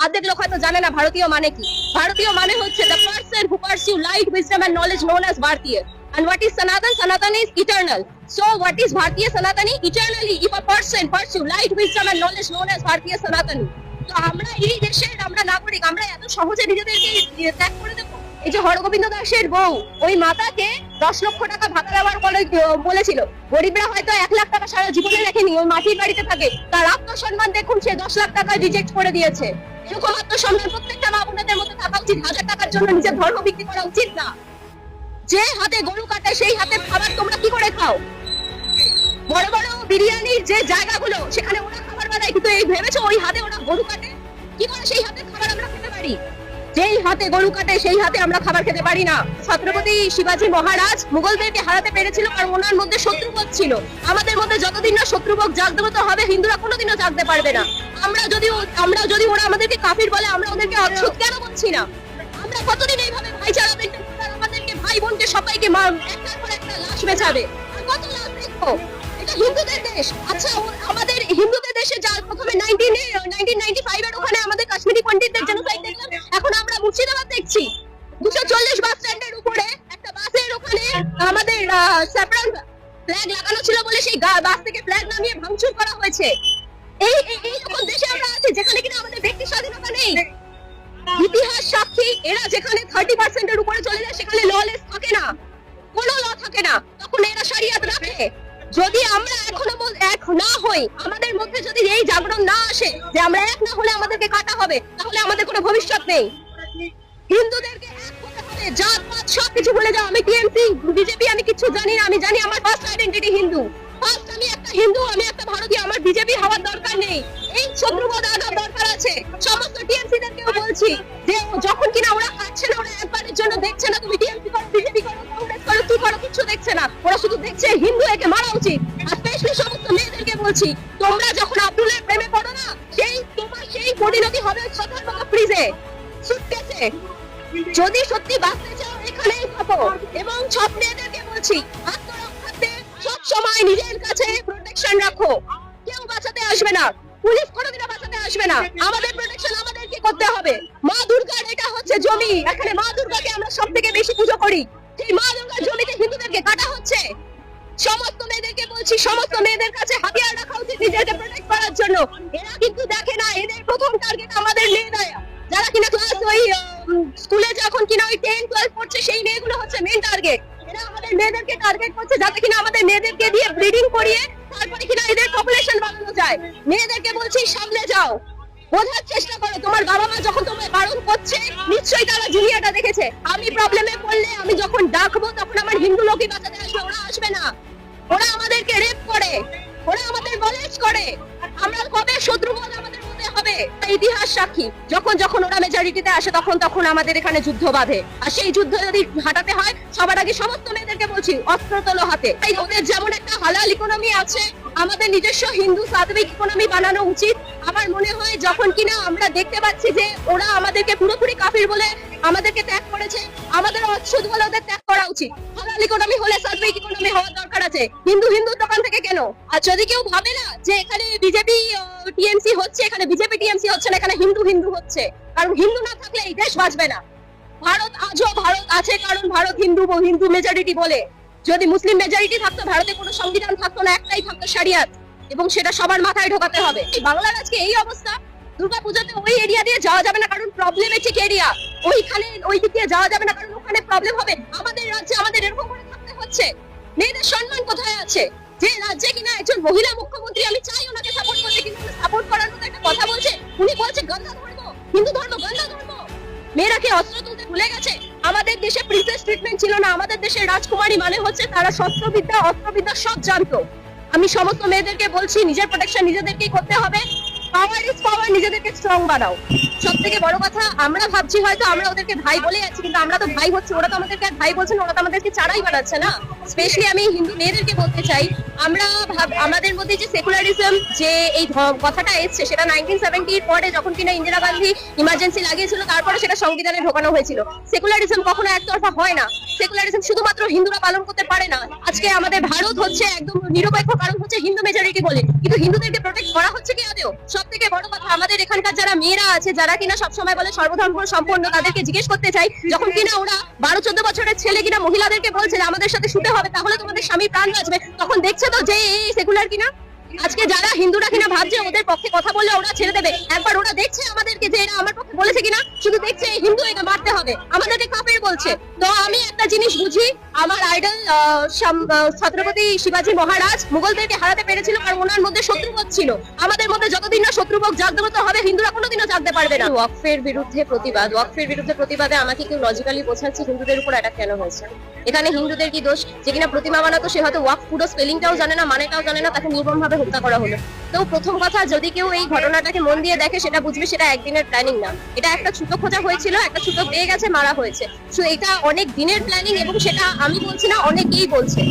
অর্ধেক লোক হয়তো জানে না ভারতীয় মানে কি। ভারতীয় মানে হচ্ছে the person who pursue light, wisdom and knowledge known as Bharatiya. And what is Sanatan? Sanatan is eternal. So what is Bharatiya Sanatani? Eternally, if a person pursue light, wisdom and knowledge known as Bharatiya Sanatani. তো আমরা এই দেশের আমরা নাগরিক, আমরা এত সহজে নিজেদেরকে ত্যাগ করে দেবো? এই যে হরগোবিন্দ দাসের বউ ওই মাতাকে 10 লক্ষ টাকা ভাতা দেওয়ার বলেছিল, গরিবরা হয়তো 1 লাখ টাকা সারা জীবনে রেখেনি, ওই মাটির বাড়িতে থাকে, তার আত্মসম্মান দেখুন সে 10 লাখ টাকা রিজেক্ট করে দিয়েছে। এরকম আত্মসম্মান প্রত্যেকটা মা বোনদের মধ্যে থাকা উচিত। 1000 টাকার জন্য নিজের ধর্ম বিক্রি করা উচিত না। যে হাতে গরু কাটে সেই হাতে খাবার তোমরা কি করে খাও? বড় বড় বিরিয়ানির যে জায়গাগুলো সেখানে ওরা খাবার বানায়, কিন্তু এই ভেবেছো ওই হাতে ওরা গরু কাটে? কি করে সেই হাতে খাবার আমরা খেতে পারি? যেই হাতে গরু কাটে সেই হাতে আমরা খাবার খেতে পারি না। ছত্রপতি শিবাজী মহারাজ মুঘলদেরকে হারাতে পেরেছিল কারণ ওনার মধ্যে শত্রুবোধ ছিল। আমাদের মধ্যে যতদিন না শত্রুবোধ জাগ্রত হবে হিন্দুরা কোনোদিনও জাগতে পারবে না। আমরা যদি ওরা আমাদেরকে কাফির বলে আমরা ওদেরকে অচ্ছুত কেন বলছি না? আমরা কতদিন এইভাবে ভাইচারা মেনটেন করে আমাদেরকে ভাই বোনকে সবাইকে একটার পর একটা লাশ বেচাবে? আর কত লাশ দেখবো? এটা হিন্দুদের দেশ। আচ্ছা আমাদের হিন্দুদের দেশে যা প্রথমে 1995 এর ওখানে আমাদের কাশ্মীরি পণ্ডিতদের জেনোসাইড দেখলাম, এখন আমরা মুর্শিদাবাদ দেখছি 240 বাস স্ট্যান্ডের উপরে একটা বাসের ওখানে আমাদের সেপারেট ফ্ল্যাগ লাগানো ছিল বলে সেই বাস থেকে ফ্ল্যাগ নামিয়ে ভাঙচুর করা হয়েছে। এই রকম দেশে আমরা আছি যেখানে কিনা আমাদের ব্যক্তি স্বাধীনতা নেই। ইতিহাস সাক্ষী এরা যেখানে 30% এর উপরে চলে যায় সেখানে ললেস থাকে না, কোনো ল থাকে না, তখন এরা শরিয়ত রাখে। যদি আমরা এখনো এক না হই, আমাদের মধ্যে যদি এই জাগরণ না আসে যে আমরা এক না হলে আমাদেরকে কাটা হবে, তাহলে আমাদের কোনো ভবিষ্যৎ নেই। হিন্দুদেরকে এক হতে হবে, জাত পাত সবকিছু ভুলে যাও। আমি টিএমসি বিজেপি আমি কিছু জানি না, আমি জানি আমার ফার্স্ট আইডেন্টিটি হিন্দু। ফার্স্ট আমি একটা হিন্দু, আমি একটা ভারতীয়, আমার বিজেপি হওয়ার দরকার নেই। এই শত্রুবোধ আনার দরকার আছে। সমস্ত টিএমসি দেরকেও বলছি যে যখন কিনা ওরা খাচ্ছে না, ওরা একবারের জন্য দেখছে না তুমি টিএমসি করো, বিজেপি করো, কংগ্রেস করো, কি করো, কিছু দেখছে না। ওরা শুধু দেখছে হিন্দু একে মারা উচিত। আর স্পেশালি সমস্ত মেয়েদেরকে বলছি, তোমরা যখন আব্দুলের প্রেমে পড়ো না, তোমার সেই পরিণতি হবে সতর্কতা ফ্রিজে, সুটকেসে। যদি সত্যি বাঁচতে চাও এখানেই থাকো। এবং সব মেয়েদেরকে বলছি আত্মরক্ষার্থে সব সময় নিজের কাছে প্রোটেকশন রাখো। কেউ বাঁচাতে আসবে না, পুলিশ কোনোদিনও বাঁচাতে আসবে না। আমাদের প্রোটেকশন আমাদেরকে করতে হবে। মা দুর্গার এটা হচ্ছে জমি, এখানে মা দুর্গাকে আমরা সব থেকে বেশি পুজো করি। সেই মা দুর্গার জমিতে হিন্দুদেরকে কাটা হচ্ছে। সমস্ত মেয়েদেরকে বলছি, সমস্ত মেয়েদের কাছে হাতিয়ার রাখা উচিত নিজেকে প্রোটেক্ট করার জন্য। এরা কিন্তু দেখে না, এদের প্রথম টার্গেট আমাদের মেয়েরা, যারা কিনা ক্লাস ওই স্কুলে যখন কিনা ওই 10-12 পড়ছে সেই মেয়েগুলো হচ্ছে মেইন টার্গেট। এরা আমাদের মেয়েদেরকে টার্গেট করছে যাতে কিনা আমাদের মেয়েদেরকে দিয়ে ব্রিডিং করিয়ে তারপরে কিনা এদের পপুলেশন বাড়ানো যায়। মেয়েদেরকে বলছি সামনে যাও, বোঝার চেষ্টা করো। তোমার বাবা মা যখন তোমায় বারণ করছে নিশ্চয়ই তারা জুনিয়াটা দেখেছে। আমি প্রবলেমে পড়লে আমি যখন ডাকবো তখন আমার হিন্দু লোকই বাঁচাতে আসবে, ওরা আসবে না। ওরা আমাদেরকে রেপ করে, ওরা আমাদের বলেজ করে। আমরা কবে শত্রুবোধ আমাদের মধ্যে হবে? ইতিহাস সাক্ষী যখন যখন ওরা মেজরিটিতে আসে তখন তখন আমাদের এখানে যুদ্ধ বাঁধে। আর সেই যুদ্ধ যদি হাঁটাতে হয় সবার আগে সমস্ত মেয়েদেরকে বলছি অস্ত্র তোলো হাতে। তাই ওদের যেমন একটা হালাল ইকোনমি আছে, আমাদের নিজস্ব হিন্দু সার্বিক ইকোনমি বানানো উচিত। আমার মনে হয় যখন কিনা আমরা দেখতে পাচ্ছি যে ওরা আমাদেরকে পুরোপুরি কাফির বলে আমাদেরকে ত্যাগ করেছে, আমাদের অচ্ছুত বলে ওদের ত্যাগ করা উচিত। হালাল ইকোনমি হলে সার্বিক ইকোনমি হওয়ার দরকার আছে। হিন্দু দোকান থেকে কেন? আর যদি কেউ ভাবে না যে এখানে বিজেপি টিএমসি হচ্ছে, এখানে বিজেপি টিএমসি হচ্ছে না, এখানে হিন্দু হচ্ছে, কারণ হিন্দু না থাকলে এই দেশ বাঁচবে না। ভারত আজও ভারত আছে কারণ ভারত হিন্দু মেজরিটি বলে। যদি মুসলিম মেজরিটি থাকতো ভারতে কোনো সংবিধান থাকতো না, একটাই থাকতো শরিয়ত, এবং সেটা সবার মাথায় ঢোকাতে হবে। বাংলার আজকে এই অবস্থা। দুর্গাপূজাতে ওই এরিয়া দিয়ে যাওয়া যাবে না কারণ প্রবলেমেটিক এরিয়া, ওইখানে ওই দিক দিয়ে যাওয়া যাবে না কারণ ওখানে প্রবলেম হবে। আমাদের রাজ্যে আমাদের এরকম করে থাকতে হচ্ছে। মেয়েদের সম্মান কোথায় আছে? যে রাজ্যে কিনা একজন মহিলা মুখ্যমন্ত্রী, আমি চাই ওনাকে সাপোর্ট করতে, কিন্তু সাপোর্ট করার মতো একটা কথা বলছে, উনি বলছে গন্ধা ধর্ম, হিন্দু ধর্ম গন্ধা ধর্ম। মেয়েরা কি অস্ত্র তুলতে ভুলে গেছে? আমাদের দেশে প্রিন্সেস ট্রিটমেন্ট ছিল না। আমাদের দেশের রাজকুমারী মানে হচ্ছে তারা শস্ত্রবিদ্যা অস্ত্রবিদ্যা সব জানতো। আমি সমস্ত মেয়েদেরকে বলছি নিজের প্রোটেকশন নিজেদেরকেই করতে হবে। পাওয়ার ইজ পাওয়ার, নিজেদেরকে স্ট্রং বানাও। সব থেকে বড় কথা, আমরা ভাবছি হয়তো আমরা ওদেরকে ভাই বলে যাচ্ছি, কিন্তু আমরা তো ভাই হচ্ছি, ওরা তো আমাদেরকে আর ভাই বলছে না, ওরা তো আমাদেরকে চারাই বানাচ্ছে না। স্পেশালি আমি হিন্দু মেয়েদেরকে বলতে চাই, আমরা আমাদের মধ্যে যে সেকুলারিজম যে এই কথাটা এসছে সেটা 1970 এর পরে যখন কিনা ইন্দিরা গান্ধী ইমার্জেন্সি লাগিয়েছিল তারপরে সেটা সংবিধানে ঢোকানো হয়েছিল। সেকুলারিজম কখনো একতরফা হয় না। সেকুলারিজম শুধুমাত্র হিন্দুরা পালন করতে পারে না। আজকে আমাদের ভারত হচ্ছে একদম নিরপেক্ষ কারণ হচ্ছে হিন্দু মেজরিটি বলে, কিন্তু হিন্দুদেরকে প্রোটেক্ট করা হচ্ছে কি আদেও? সব থেকে বড় কথা, আমাদের এখানকার যারা মেয়েরা আছে, যারা কিনা সবসময় বলে সর্বধর্ম সম্পন্ন, তাদেরকে জিজ্ঞেস করতে চাই, যখন কিনা ওরা 12-14 বছরের ছেলে কিনা মহিলাদেরকে বলছে যে আমাদের সাথে শুতে হবে, তাহলে তোমাদের স্বামী প্রাণ বাঁচবে, তখন দেখছে তো যে এই সেকুলার কিনা। আজকে যারা হিন্দুরা কিনা ভাবছে ওদের পক্ষে কথা বললে ওরা ছেড়ে দেবে, একবার ওরা দেখছে আমাদেরকে যে এরা আমার পক্ষে বলেছে কিনা, শুধু দেখছে এই হিন্দু, এটা মারতে হবে, আমাদেরকে কাফের বলছে। তো আমি একটা জিনিস বুঝি, আমার আইডল ছত্রপতি শিবাজী মহারাজ মুঘলদেরকে হারাতে পেরেছিল কারণ ওনার মধ্যে শত্রুবোধ ছিল। আমাদের মধ্যে যতদিন না শত্রুবোধ জাগ্রত হবে, হিন্দুরা কোনোদিনও জাগতে পারবে না। ওয়াকফের বিরুদ্ধে প্রতিবাদ, ওয়াকফের বিরুদ্ধে প্রতিবাদে আমাকে কেউ লজিক্যালি বোঝাচ্ছে হিন্দুদের উপর অ্যাটাক কেন হয়েছে। এখানে হিন্দুদের কি দোষ? যে কিনা প্রতিমা বানাতো সে হয়তো ওয়াকফ পুরো স্পেলিংটাও জানে না, মানেটাও জানে না, তাকে নির্মম ভাবে হত্যা করা হলো। তো প্রথম কথা, যদি কেউ এই ঘটনাটাকে মন দিয়ে দেখে সেটা বুঝবে সেটা একদিনের প্ল্যানিং না, এটা একটা ছুতো খোঁজা হয়েছিল, একটা ছুতো পেয়ে গেছে, মারা হয়েছে। তো এটা অনেক দিনের প্ল্যানিং, এবং সেটা আমি বলছি না, অনেকেই বলছে।